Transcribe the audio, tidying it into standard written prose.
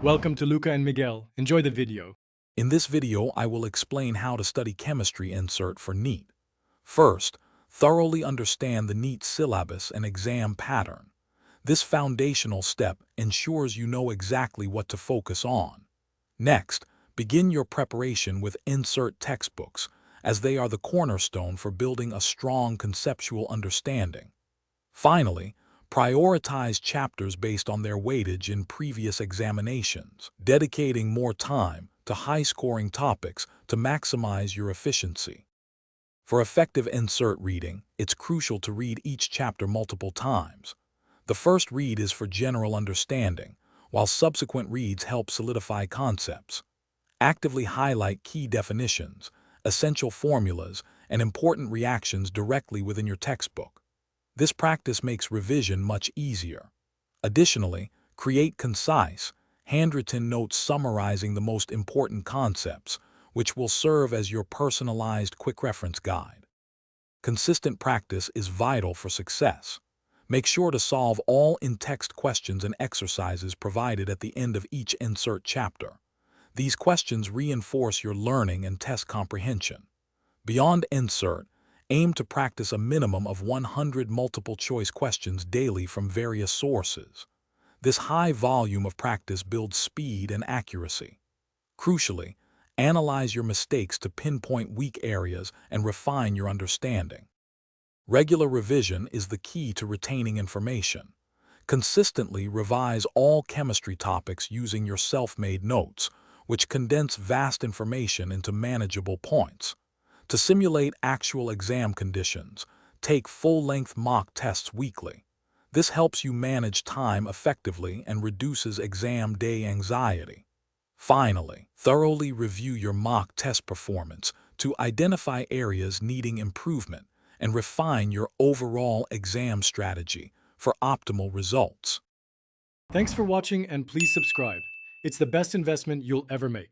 Welcome to Luca and Miguel. Enjoy the video. In this video, I will explain how to study chemistry NCERT for NEET. First, thoroughly understand the NEET syllabus and exam pattern. This foundational step ensures you know exactly what to focus on. Next, begin your preparation with NCERT textbooks, as they are the cornerstone for building a strong conceptual understanding. Finally, prioritize chapters based on their weightage in previous examinations, dedicating more time to high-scoring topics to maximize your efficiency. For effective NCERT reading, it's crucial to read each chapter multiple times. The first read is for general understanding, while subsequent reads help solidify concepts. Actively highlight key definitions, essential formulas, and important reactions directly within your textbook. This practice makes revision much easier. Additionally, create concise, handwritten notes summarizing the most important concepts, which will serve as your personalized quick reference guide. Consistent practice is vital for success. Make sure to solve all in-text questions and exercises provided at the end of each NCERT chapter. These questions reinforce your learning and test comprehension. Beyond NCERT, aim to practice a minimum of 100 multiple-choice questions daily from various sources. This high volume of practice builds speed and accuracy. Crucially, analyze your mistakes to pinpoint weak areas and refine your understanding. Regular revision is the key to retaining information. Consistently revise all chemistry topics using your self-made notes, which condense vast information into manageable points. To simulate actual exam conditions, take full-length mock tests weekly. This helps you manage time effectively and reduces exam day anxiety. Finally, thoroughly review your mock test performance to identify areas needing improvement and refine your overall exam strategy for optimal results. Thanks for watching and please subscribe. It's the best investment you'll ever make.